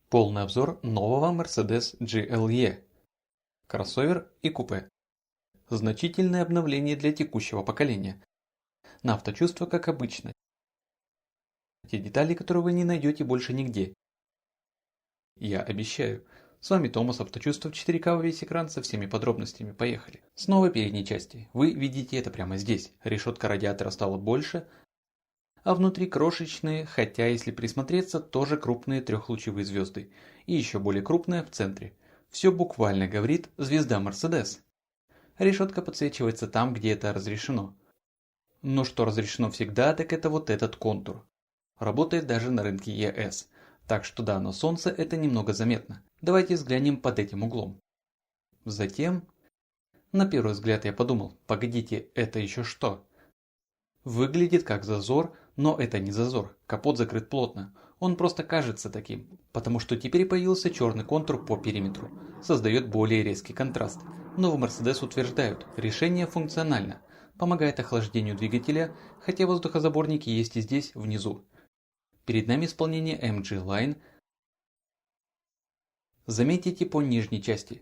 Полный обзор нового Mercedes GLE. Кроссовер и купе. Значительное обновление для текущего поколения. На авточувство, как обычно. Те детали, которые вы не найдете больше нигде. Я обещаю. С вами Томас, авточувство в 4К во весь экран со всеми подробностями. Поехали. Снова передней части. Вы видите это прямо здесь. Решетка радиатора стала больше, а внутри крошечные, хотя если присмотреться, тоже крупные трехлучевые звезды. И еще более крупная в центре. Все буквально говорит «Звезда Мерседес». Решетка подсвечивается там, где это разрешено. Но что разрешено всегда, так это вот этот контур. Работает даже на рынке ES. Так что да, на солнце это немного заметно. Давайте взглянем под этим углом. Затем, на первый взгляд я подумал, погодите, это еще что? Выглядит как зазор, но это не зазор, капот закрыт плотно. Он просто кажется таким, потому что теперь появился черный контур по периметру. Создает более резкий контраст. Но в Mercedes утверждают, решение функционально. Помогает охлаждению двигателя, хотя воздухозаборники есть и здесь, внизу. Перед нами исполнение MG Line. Заметите по нижней части.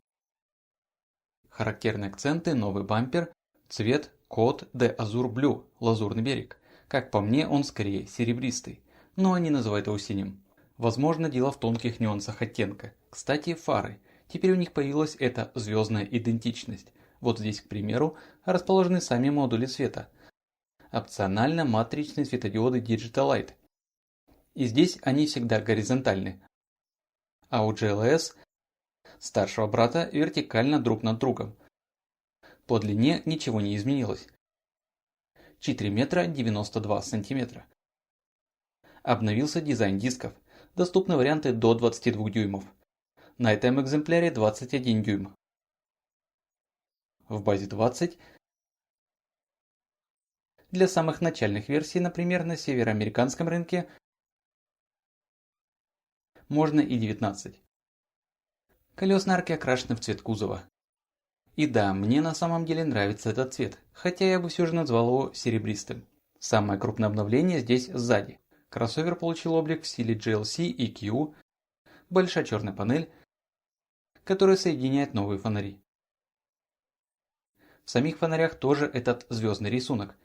Характерные акценты, новый бампер, цвет Côte d'Azur Blue, лазурный берег. Как по мне, он скорее серебристый, но они называют его синим. Возможно, дело в тонких нюансах оттенка. Кстати, фары. Теперь у них появилась эта звездная идентичность. Вот здесь, к примеру, расположены сами модули света. Опционально матричные светодиоды Digital Light. И здесь они всегда горизонтальны. А у GLS старшего брата вертикально друг над другом. По длине ничего не изменилось. 4 метра 92 сантиметра. Обновился дизайн дисков. Доступны варианты до 22 дюймов. На этом экземпляре 21 дюйм. В базе 20. Для самых начальных версий, например, на североамериканском рынке, можно и 19. Колесные арки окрашены в цвет кузова. И да, мне на самом деле нравится этот цвет, хотя я бы все же назвал его серебристым. Самое крупное обновление здесь сзади. Кроссовер получил облик в стиле GLC и Q, большая черная панель, которая соединяет новые фонари. В самих фонарях тоже этот звездный рисунок.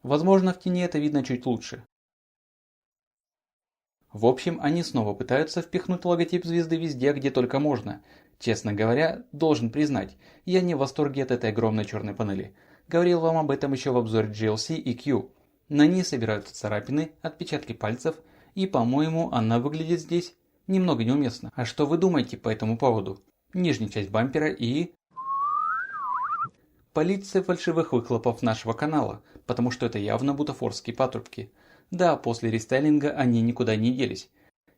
Возможно, в тени это видно чуть лучше. В общем, они снова пытаются впихнуть логотип звезды везде, где только можно. Честно говоря, должен признать, я не в восторге от этой огромной черной панели. Говорил вам об этом еще в обзоре GLC и Q. На ней собираются царапины, отпечатки пальцев, и, по-моему, она выглядит здесь немного неуместно. А что вы думаете по этому поводу? Нижняя часть бампера и... полиция фальшивых выхлопов нашего канала, потому что это явно бутафорские патрубки. Да, после рестайлинга они никуда не делись.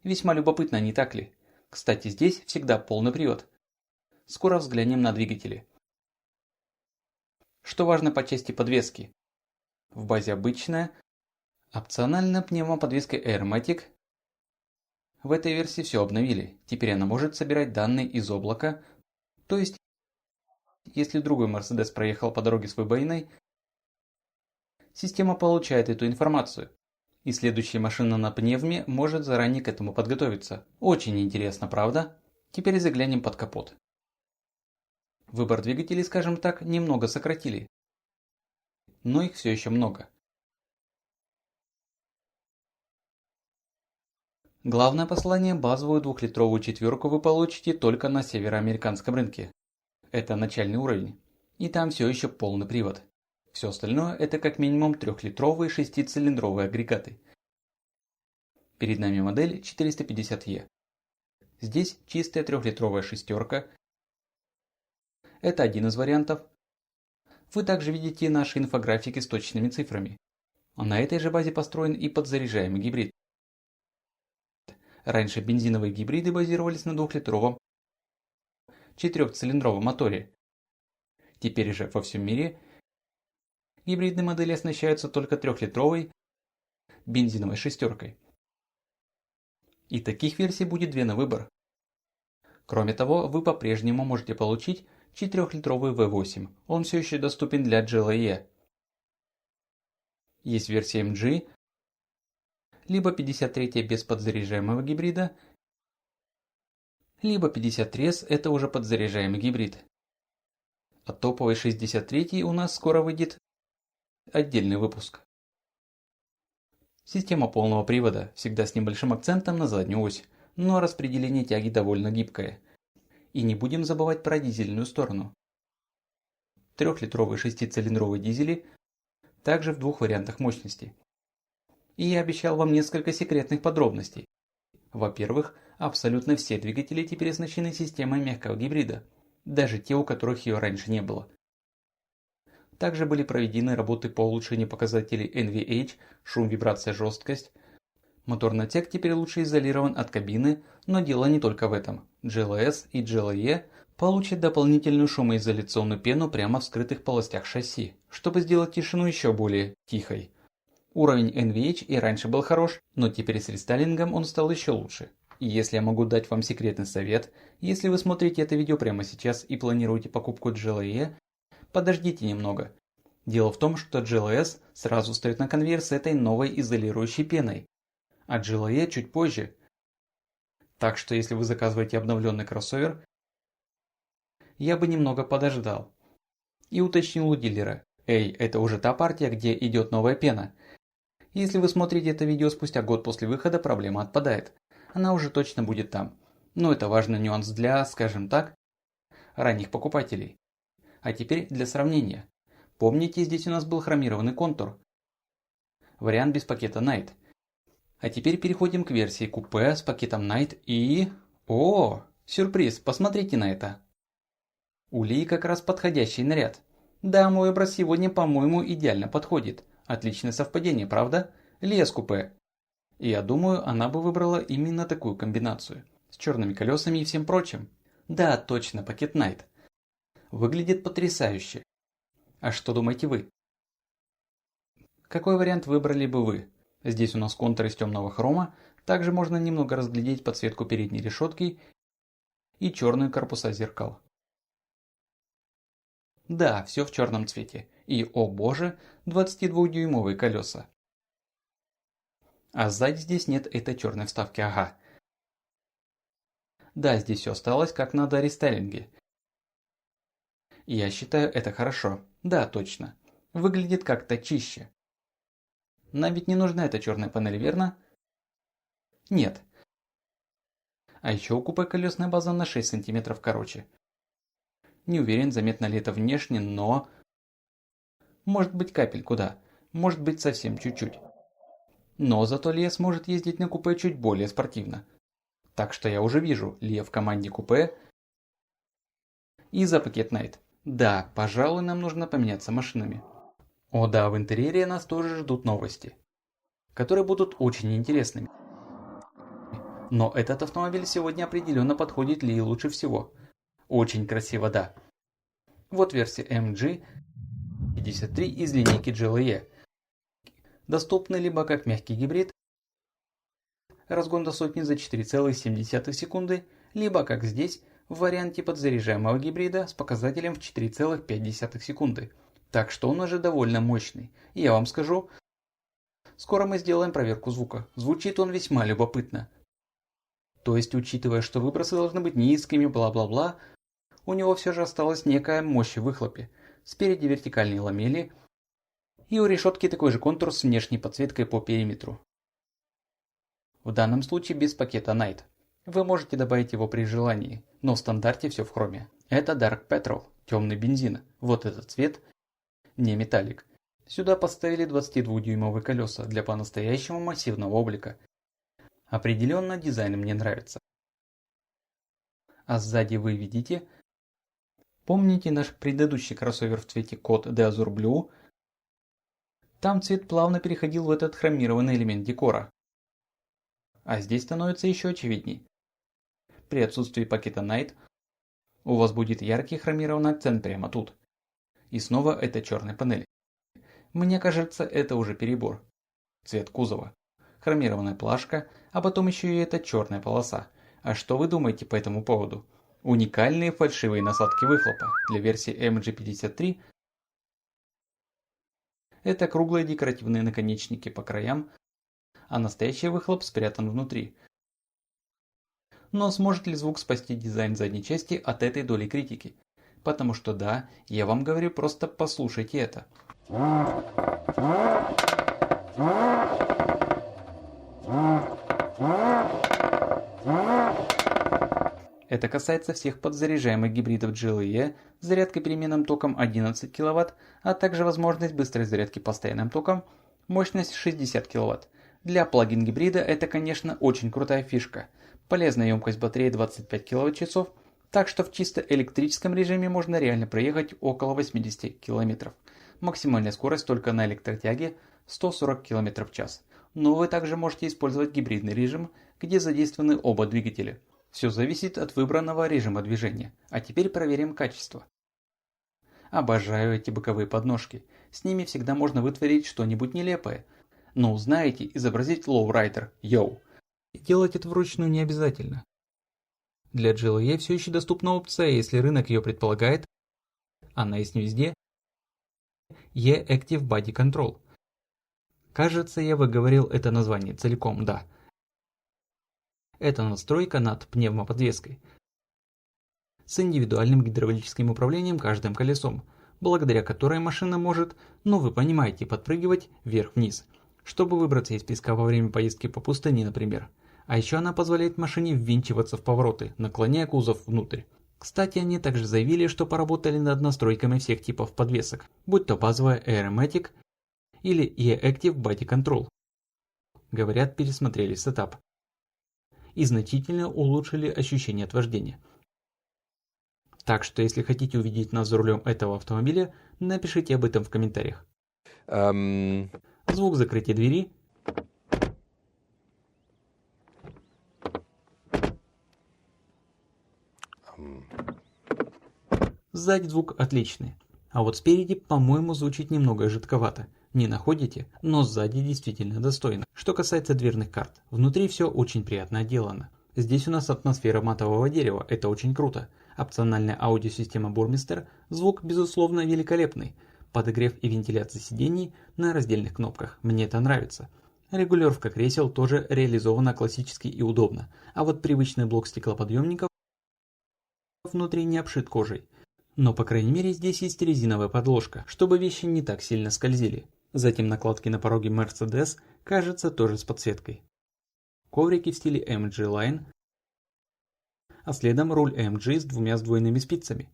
Весьма любопытно, не так ли? Кстати, здесь всегда полный привод. Скоро взглянем на двигатели. Что важно по части подвески? В базе обычная, опционально пневмоподвеска Airmatic. В этой версии все обновили. Теперь она может собирать данные из облака. То есть, если другой Mercedes проехал по дороге с выбоиной, система получает эту информацию. И следующая машина на пневме может заранее к этому подготовиться. Очень интересно, правда? Теперь заглянем под капот. Выбор двигателей, скажем так, немного сократили. Но их все еще много. Главное послание: базовую двухлитровую четверку вы получите только на североамериканском рынке. Это начальный уровень. И там все еще полный привод. Все остальное это как минимум трехлитровые шестицилиндровые агрегаты. Перед нами модель 450E. Здесь чистая трехлитровая шестерка. Это один из вариантов. Вы также видите наши инфографики с точными цифрами. На этой же базе построен и подзаряжаемый гибрид. Раньше бензиновые гибриды базировались на двухлитровом четырехцилиндровом моторе. Теперь же во всем мире гибридные модели оснащаются только трехлитровой бензиновой шестеркой. И таких версий будет две на выбор. Кроме того, вы по-прежнему можете получить 4-литровый V8, он все еще доступен для GLE. Есть версия MG, либо 53 без подзаряжаемого гибрида, либо 53S это уже подзаряжаемый гибрид. А топовый 63 у нас скоро выйдет отдельный выпуск. Система полного привода, всегда с небольшим акцентом на заднюю ось, но распределение тяги довольно гибкое. И не будем забывать про дизельную сторону. 3-литровые 6-цилиндровые дизели, также в двух вариантах мощности. И я обещал вам несколько секретных подробностей. Во-первых, абсолютно все двигатели теперь оснащены системой мягкого гибрида, даже те, у которых ее раньше не было. Также были проведены работы по улучшению показателей NVH, шум, вибрация, жесткость. Моторный отсек теперь лучше изолирован от кабины, но дело не только в этом. GLS и GLE получат дополнительную шумоизоляционную пену прямо в скрытых полостях шасси, чтобы сделать тишину еще более тихой. Уровень NVH и раньше был хорош, но теперь с рестайлингом он стал еще лучше. И если я могу дать вам секретный совет, если вы смотрите это видео прямо сейчас и планируете покупку GLE, подождите немного. Дело в том, что GLS сразу встает на конвейер с этой новой изолирующей пеной, а GLE чуть позже. Так что если вы заказываете обновленный кроссовер, я бы немного подождал. И уточнил у дилера: «Эй, это уже та партия, где идет новая пена». Если вы смотрите это видео спустя год после выхода, проблема отпадает. Она уже точно будет там. Но это важный нюанс для, скажем так, ранних покупателей. А теперь для сравнения. Помните, здесь у нас был хромированный контур. Вариант без пакета Night. А теперь переходим к версии купе с пакетом Night и... О, сюрприз, посмотрите на это. У Ли как раз подходящий наряд. Да, мой образ сегодня, по-моему, идеально подходит. Отличное совпадение, правда? Лия с купе. И я думаю, она бы выбрала именно такую комбинацию. С черными колесами и всем прочим. Да, точно, пакет Night. Выглядит потрясающе. А что думаете вы? Какой вариант выбрали бы вы? Здесь у нас контур из темного хрома. Также можно немного разглядеть подсветку передней решетки и черные корпуса зеркал. Да, все в черном цвете. И, о боже, 22-дюймовые колеса. А сзади здесь нет этой черной вставки, ага. Да, здесь все осталось как на рестайлинге. И я считаю это хорошо. Да, точно. Выглядит как-то чище. Нам ведь не нужна эта черная панель, верно? Нет. А еще у купе колесная база на 6 см короче. Не уверен, заметно ли это внешне, но... Может быть капельку, да. Может быть совсем чуть-чуть. Но зато Лия сможет ездить на купе чуть более спортивно. Так что я уже вижу Лия в команде купе и за пакет Night. Да, пожалуй, нам нужно поменяться машинами. О да, в интерьере нас тоже ждут новости, которые будут очень интересными. Но этот автомобиль сегодня определенно подходит Лии лучше всего. Очень красиво, да. Вот версия MG53 из линейки GLE. Доступны либо как мягкий гибрид, разгон до сотни за 4,7 секунды, либо как здесь, в варианте подзаряжаемого гибрида с показателем в 4,5 секунды. Так что он уже довольно мощный. И я вам скажу, скоро мы сделаем проверку звука. Звучит он весьма любопытно. То есть, учитывая, что выбросы должны быть низкими, бла-бла-бла, у него все же осталась некая мощь в выхлопе. Спереди вертикальные ламели, и у решетки такой же контур с внешней подсветкой по периметру. В данном случае без пакета Night. Вы можете добавить его при желании, но в стандарте все в хроме. Это Dark Petrol, темный бензин. Вот этот цвет, не металлик. Сюда поставили 22-дюймовые колеса для по-настоящему массивного облика. Определенно дизайн мне нравится. А сзади вы видите... Помните наш предыдущий кроссовер в цвете Côte d'Azur Blue? Там цвет плавно переходил в этот хромированный элемент декора. А здесь становится еще очевидней. При отсутствии пакета Night у вас будет яркий хромированный акцент прямо тут. И снова это черная панель. Мне кажется, это уже перебор. Цвет кузова, хромированная плашка, а потом еще и эта черная полоса. А что вы думаете по этому поводу? Уникальные фальшивые насадки выхлопа для версии MG53. Это круглые декоративные наконечники по краям, а настоящий выхлоп спрятан внутри. Но сможет ли звук спасти дизайн задней части от этой доли критики? Потому что да, я вам говорю, просто послушайте это. Это касается всех подзаряжаемых гибридов GLE с зарядкой переменным током 11 кВт, а также возможность быстрой зарядки постоянным током, мощность 60 кВт. Для плагин-гибрида это, конечно, очень крутая фишка. Полезная емкость батареи 25 кВт, так что в чисто электрическом режиме можно реально проехать около 80 км. Максимальная скорость только на электротяге 140 км в час. Но вы также можете использовать гибридный режим, где задействованы оба двигателя. Все зависит от выбранного режима движения. А теперь проверим качество. Обожаю эти боковые подножки. С ними всегда можно вытворить что-нибудь нелепое. Но знаете, изобразить лоурайдер, йоу. Делать это вручную не обязательно. Для GLE все еще доступна опция, если рынок ее предполагает, она есть не везде, E-Active Body Control. Кажется, я выговорил это название целиком, да. Это настройка над пневмоподвеской с индивидуальным гидравлическим управлением каждым колесом, благодаря которой машина может, ну вы понимаете, подпрыгивать вверх-вниз, чтобы выбраться из песка во время поездки по пустыне, например. А еще она позволяет машине ввинчиваться в повороты, наклоняя кузов внутрь. Кстати, они также заявили, что поработали над настройками всех типов подвесок, будь то базовая Aeromatic или E-Active Body Control. Говорят, пересмотрели сетап и значительно улучшили ощущение от вождения. Так что, если хотите увидеть нас за рулем этого автомобиля, напишите об этом в комментариях. Звук закрытия двери. Сзади звук отличный. А вот спереди, по-моему, звучит немного жидковато. Не находите? Но сзади действительно достойно. Что касается дверных карт, внутри все очень приятно отделано. Здесь у нас атмосфера матового дерева, это очень круто. Опциональная аудиосистема Burmester, звук безусловно великолепный. Подогрев и вентиляция сидений на раздельных кнопках, мне это нравится. Регулировка кресел тоже реализована классически и удобно. А вот привычный блок стеклоподъемников внутри не обшит кожей. Но по крайней мере здесь есть резиновая подложка, чтобы вещи не так сильно скользили. Затем накладки на пороге Mercedes, кажется, тоже с подсветкой. Коврики в стиле AMG Line, а следом руль AMG с двумя сдвоенными спицами.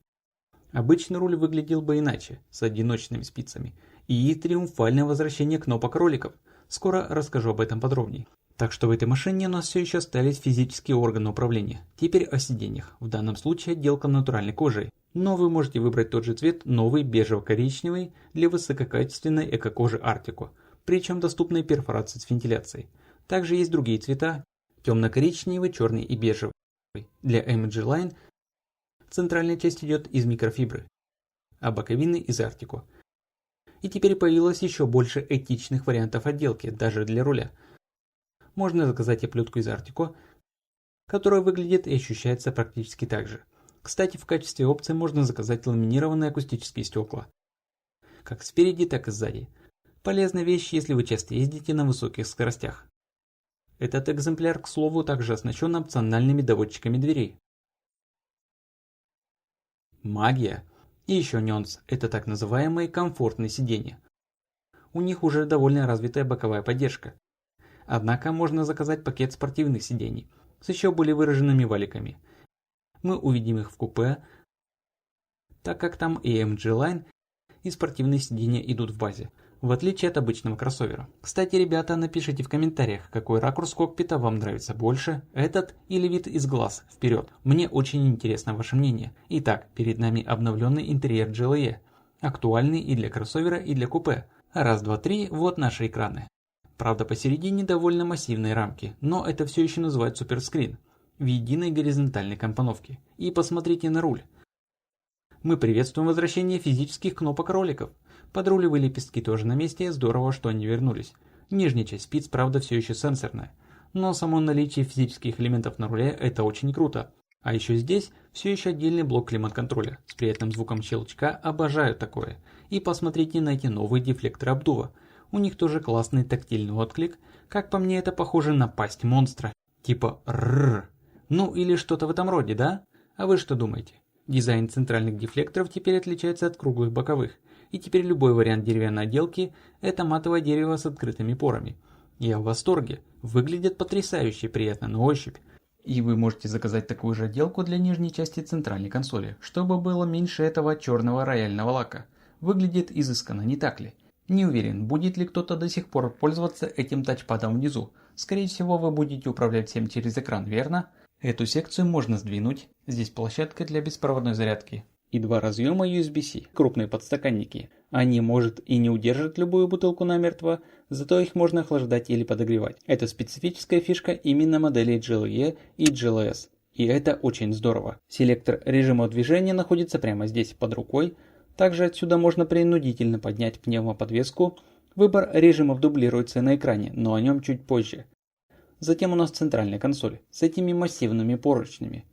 Обычный руль выглядел бы иначе, с одиночными спицами. И триумфальное возвращение кнопок роликов. Скоро расскажу об этом подробнее. Так что в этой машине у нас все еще остались физические органы управления. Теперь о сиденьях. В данном случае отделка натуральной кожей. Но вы можете выбрать тот же цвет, новый бежево-коричневый, для высококачественной эко-кожи Artico. Причем доступны перфорации с вентиляцией. Также есть другие цвета, темно-коричневый, черный и бежевый. Для AMG Line центральная часть идет из микрофибры, а боковины из Artico. И теперь появилось еще больше этичных вариантов отделки, даже для руля. Можно заказать оплетку из Artico, которая выглядит и ощущается практически так же. Кстати, в качестве опции можно заказать ламинированные акустические стекла, как спереди, так и сзади. Полезная вещь, если вы часто ездите на высоких скоростях. Этот экземпляр, к слову, также оснащен опциональными доводчиками дверей. Магия! И еще нюанс – это так называемые комфортные сиденья. У них уже довольно развитая боковая поддержка. Однако можно заказать пакет спортивных сидений с еще более выраженными валиками. Мы увидим их в купе, так как там и AMG Line, и спортивные сиденья идут в базе, в отличие от обычного кроссовера. Кстати, ребята, напишите в комментариях, какой ракурс кокпита вам нравится больше, этот или вид из глаз, вперед. Мне очень интересно ваше мнение. Итак, перед нами обновленный интерьер GLE, актуальный и для кроссовера, и для купе. Раз, два, три, вот наши экраны. Правда, посередине довольно массивные рамки, но это все еще называют суперскрин в единой горизонтальной компоновке. И посмотрите на руль. Мы приветствуем возвращение физических кнопок роликов. Подрулевые лепестки тоже на месте, здорово, что они вернулись. Нижняя часть спиц, правда, все еще сенсорная. Но само наличие физических элементов на руле – это очень круто. А еще здесь все еще отдельный блок климат-контроля с приятным звуком щелчка, обожаю такое. И посмотрите на эти новые дефлекторы обдува. У них тоже классный тактильный отклик. Как по мне, это похоже на пасть монстра. Типа «рррр». Ну или что-то в этом роде, да? А вы что думаете? Дизайн центральных дефлекторов теперь отличается от круглых боковых. И теперь любой вариант деревянной отделки – это матовое дерево с открытыми порами. Я в восторге. Выглядит потрясающе приятно на ощупь. И вы можете заказать такую же отделку для нижней части центральной консоли, чтобы было меньше этого черного рояльного лака. Выглядит изысканно, не так ли? Не уверен, будет ли кто-то до сих пор пользоваться этим тачпадом внизу. Скорее всего, вы будете управлять всем через экран, верно? Эту секцию можно сдвинуть. Здесь площадка для беспроводной зарядки. И два разъема USB-C, крупные подстаканники. Они, может, и не удержат любую бутылку намертво, зато их можно охлаждать или подогревать. Это специфическая фишка именно моделей GLE и GLS. И это очень здорово. Селектор режима движения находится прямо здесь, под рукой. Также отсюда можно принудительно поднять пневмоподвеску. Выбор режимов дублируется на экране, но о нем чуть позже. Затем у нас центральная консоль с этими массивными поручнями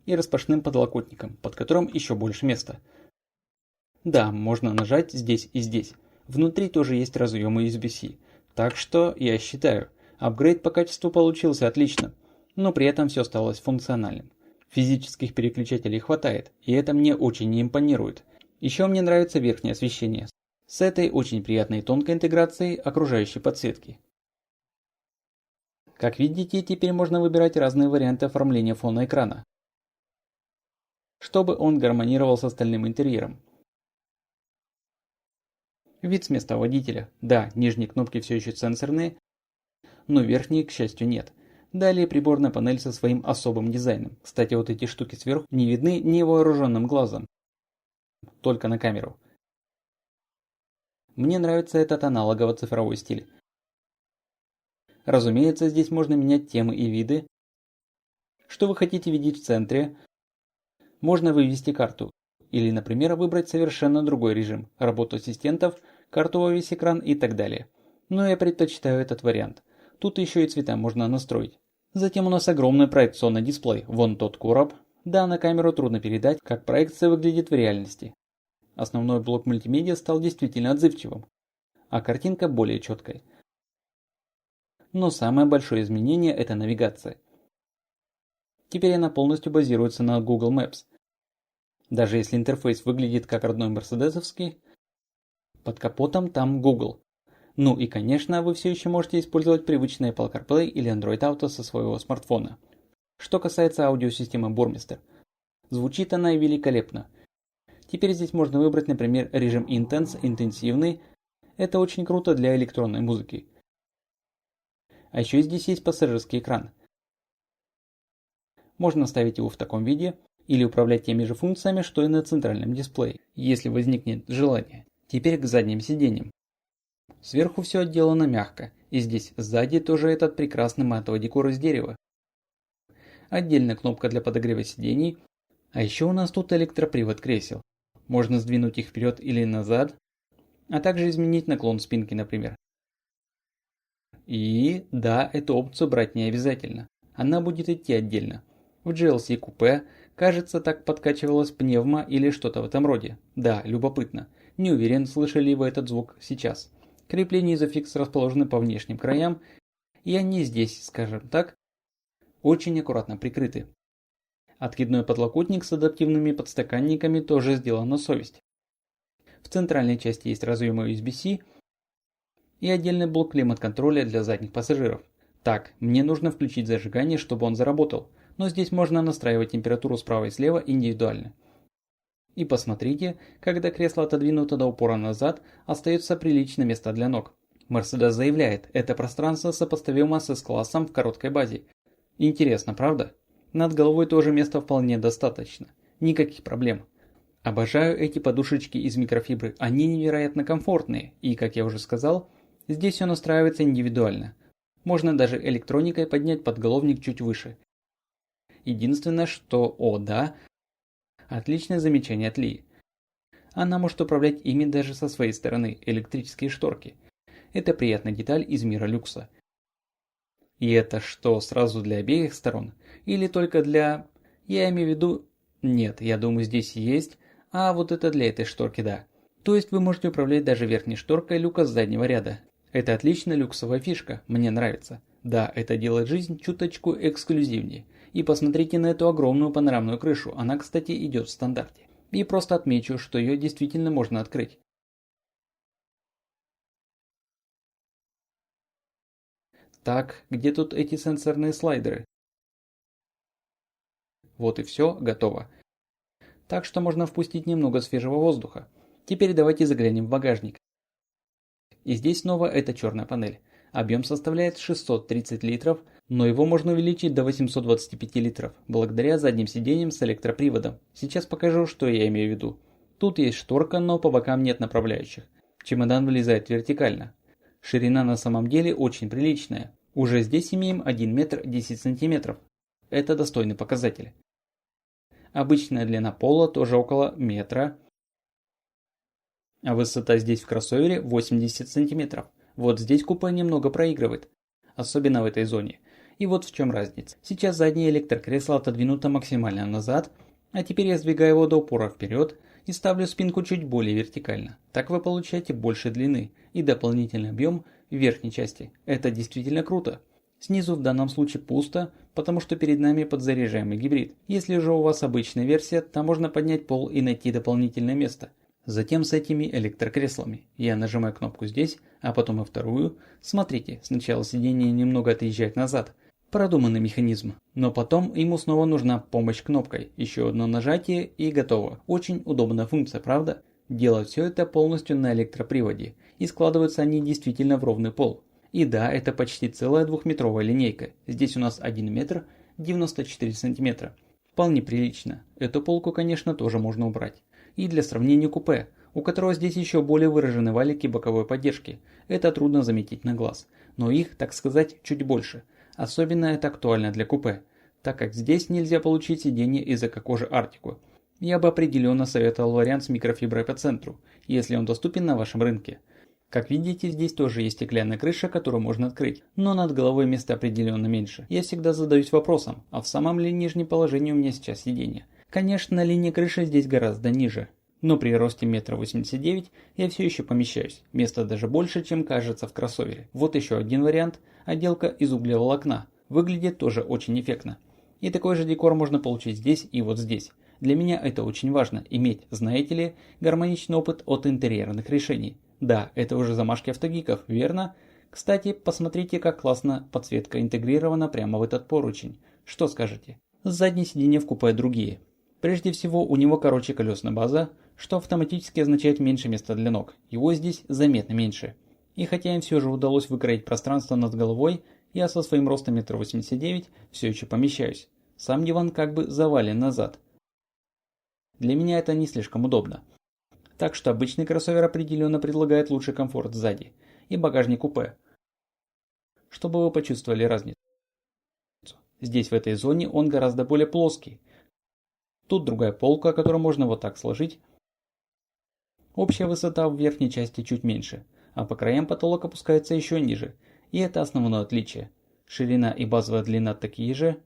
и распашным подлокотником, под которым еще больше места. Да, можно нажать здесь и здесь. Внутри тоже есть разъемы USB-C. Так что, я считаю, апгрейд по качеству получился отлично, но при этом все осталось функциональным. Физических переключателей хватает, и это мне очень не импонирует. Еще мне нравится верхнее освещение с этой очень приятной тонкой интеграцией окружающей подсветки. Как видите, теперь можно выбирать разные варианты оформления фона экрана, чтобы он гармонировал с остальным интерьером. Вид с места водителя. Да, нижние кнопки все еще сенсорные, но верхние, к счастью, нет. Далее приборная панель со своим особым дизайном. Кстати, вот эти штуки сверху не видны невооруженным глазом, только на камеру. Мне нравится этот аналогово-цифровой стиль. Разумеется, здесь можно менять темы и виды. Что вы хотите видеть в центре? Можно вывести карту. Или, например, выбрать совершенно другой режим, работу ассистентов, карту во весь экран и так далее. Но я предпочитаю этот вариант. Тут еще и цвета можно настроить. Затем у нас огромный проекционный дисплей. Вон тот короб. Да, на камеру трудно передать, как проекция выглядит в реальности. Основной блок мультимедиа стал действительно отзывчивым, а картинка более четкой. Но самое большое изменение – это навигация. Теперь она полностью базируется на Google Maps. Даже если интерфейс выглядит как родной мерседесовский, под капотом там Google. Ну и конечно, вы все еще можете использовать привычный Apple CarPlay или Android Auto со своего смартфона. Что касается аудиосистемы Burmester, звучит она великолепно. Теперь здесь можно выбрать, например, режим Intense, интенсивный. Это очень круто для электронной музыки. А еще здесь есть пассажирский экран. Можно ставить его в таком виде или управлять теми же функциями, что и на центральном дисплее, если возникнет желание. Теперь к задним сиденьям. Сверху все отделано мягко, и здесь сзади тоже этот прекрасный матовый декор из дерева. Отдельная кнопка для подогрева сидений, а еще у нас тут электропривод кресел. Можно сдвинуть их вперед или назад, а также изменить наклон спинки, например. И да, эту опцию брать не обязательно, она будет идти отдельно. В GLC купе, кажется, так подкачивалась пневма или что-то в этом роде. Да, любопытно. Не уверен, слышали ли вы этот звук сейчас. Крепления изофикс расположены по внешним краям, и они здесь, скажем так, очень аккуратно прикрыты. Откидной подлокотник с адаптивными подстаканниками тоже сделан на совесть. В центральной части есть разъемы USB-C и отдельный блок климат-контроля для задних пассажиров. Так, мне нужно включить зажигание, чтобы он заработал, но здесь можно настраивать температуру справа и слева индивидуально. И посмотрите, когда кресло отодвинуто до упора назад, остается приличное место для ног. Mercedes заявляет, это пространство сопоставимо с S-классом в короткой базе. Интересно, правда? Над головой тоже места вполне достаточно. Никаких проблем. Обожаю эти подушечки из микрофибры, они невероятно комфортные, и, как я уже сказал, здесь все настраивается индивидуально. Можно даже электроникой поднять подголовник чуть выше. Единственное, что, о да, отличное замечание от Ли. Она может управлять ими даже со своей стороны, электрические шторки. Это приятная деталь из мира люкса. И это что, сразу для обеих сторон? Или только для... Я имею в виду... Нет, я думаю, здесь есть... А вот это для этой шторки, да. То есть вы можете управлять даже верхней шторкой люка с заднего ряда. Это отличная люксовая фишка, мне нравится. Да, это делает жизнь чуточку эксклюзивнее. И посмотрите на эту огромную панорамную крышу, она, кстати, идет в стандарте. И просто отмечу, что ее действительно можно открыть. Так, где тут эти сенсорные слайдеры? Вот и все, готово. Так что можно впустить немного свежего воздуха. Теперь давайте заглянем в багажник. И здесь снова эта черная панель. Объем составляет 630 литров, но его можно увеличить до 825 литров, благодаря задним сиденьям с электроприводом. Сейчас покажу, что я имею в виду. Тут есть шторка, но по бокам нет направляющих. Чемодан влезает вертикально. Ширина на самом деле очень приличная. Уже здесь имеем 1 метр 10 сантиметров. Это достойный показатель. Обычная длина пола тоже около метра, а высота здесь в кроссовере 80 сантиметров. Вот здесь купе немного проигрывает, особенно в этой зоне. И вот в чем разница. Сейчас заднее электрокресло отодвинуто максимально назад, а теперь я сдвигаю его до упора вперед и ставлю спинку чуть более вертикально. Так вы получаете больше длины и дополнительный объем в верхней части. Это действительно круто. Снизу в данном случае пусто, потому что перед нами подзаряжаемый гибрид. Если же у вас обычная версия, то можно поднять пол и найти дополнительное место. Затем с этими электрокреслами. Я нажимаю кнопку здесь, а потом и вторую. Смотрите, сначала сиденье немного отъезжает назад. Продуманный механизм. Но потом ему снова нужна помощь кнопкой. Еще одно нажатие и готово. Очень удобная функция, правда? Делают все это полностью на электроприводе. И складываются они действительно в ровный пол. И да, это почти целая двухметровая линейка. Здесь у нас 1 метр 94 сантиметра. Вполне прилично. Эту полку, конечно, тоже можно убрать. И для сравнения купе, у которого здесь еще более выражены валики боковой поддержки. Это трудно заметить на глаз. Но их, так сказать, чуть больше. Особенно это актуально для купе, так как здесь нельзя получить сиденье из эко-кожи Artico. Я бы определенно советовал вариант с микрофиброй по центру, если он доступен на вашем рынке. Как видите, здесь тоже есть стеклянная крыша, которую можно открыть, но над головой места определенно меньше. Я всегда задаюсь вопросом, а в самом ли нижнем положении у меня сейчас сиденье? Конечно, линия крыши здесь гораздо ниже, но при росте 1,89 м я все еще помещаюсь. Места даже больше, чем кажется в кроссовере. Вот еще один вариант. Отделка из углеволокна. Выглядит тоже очень эффектно. И такой же декор можно получить здесь и вот здесь. Для меня это очень важно, иметь, знаете ли, гармоничный опыт от интерьерных решений. Да, это уже замашки автогиков, верно? Кстати, посмотрите, как классно подсветка интегрирована прямо в этот поручень. Что скажете? Задние сиденья в купе другие. Прежде всего, у него короче колесная база, что автоматически означает меньше места для ног. Его здесь заметно меньше. И хотя им все же удалось выкроить пространство над головой, я со своим ростом 1,89 м все еще помещаюсь. Сам диван как бы завален назад. Для меня это не слишком удобно. Так что обычный кроссовер определенно предлагает лучший комфорт сзади. И багажник купе. Чтобы вы почувствовали разницу. Здесь в этой зоне он гораздо более плоский. Тут другая полка, которую можно вот так сложить. Общая высота в верхней части чуть меньше, а по краям потолок опускается еще ниже. И это основное отличие. Ширина и базовая длина такие же.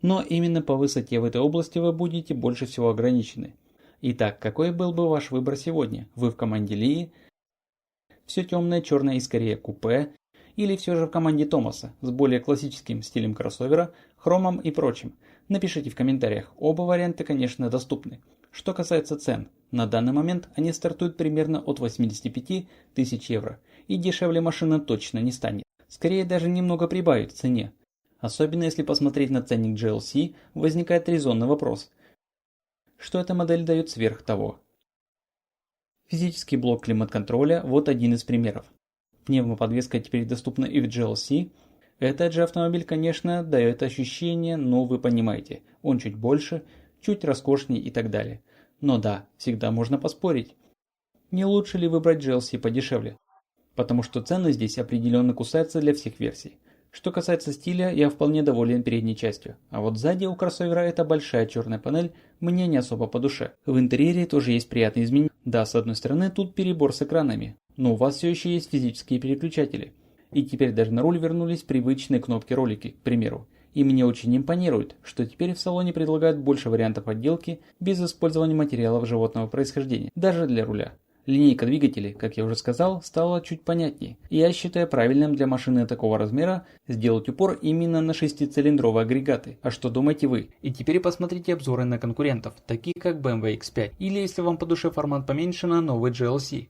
Но именно по высоте в этой области вы будете больше всего ограничены. Итак, какой был бы ваш выбор сегодня? Вы в команде Лии? Все темное, черное и скорее купе? Или все же в команде Томаса с более классическим стилем кроссовера, хромом и прочим? Напишите в комментариях, оба варианта, конечно, доступны. Что касается цен, на данный момент они стартуют примерно от 85 тысяч евро, и дешевле машина точно не станет. Скорее даже немного прибавит в цене. Особенно если посмотреть на ценник GLC, возникает резонный вопрос. Что эта модель дает сверх того? Физический блок климат-контроля – вот один из примеров. Пневмоподвеска теперь доступна и в GLC. Этот же автомобиль, конечно, дает ощущение, но вы понимаете, он чуть больше, чуть роскошнее и так далее. Но да, всегда можно поспорить. Не лучше ли выбрать GLC подешевле? Потому что цены здесь определенно кусаются для всех версий. Что касается стиля, я вполне доволен передней частью. А вот сзади у кроссовера эта большая черная панель мне не особо по душе. В интерьере тоже есть приятные изменения. Да, с одной стороны тут перебор с экранами, но у вас все еще есть физические переключатели. И теперь даже на руль вернулись привычные кнопки ролики, к примеру. И мне очень импонирует, что теперь в салоне предлагают больше вариантов отделки без использования материалов животного происхождения, даже для руля. Линейка двигателей, как я уже сказал, стала чуть понятнее. И я считаю правильным для машины такого размера сделать упор именно на шестицилиндровые агрегаты. А что думаете вы? И теперь посмотрите обзоры на конкурентов, такие как BMW X5, или если вам по душе формат поменьше, на новый GLC.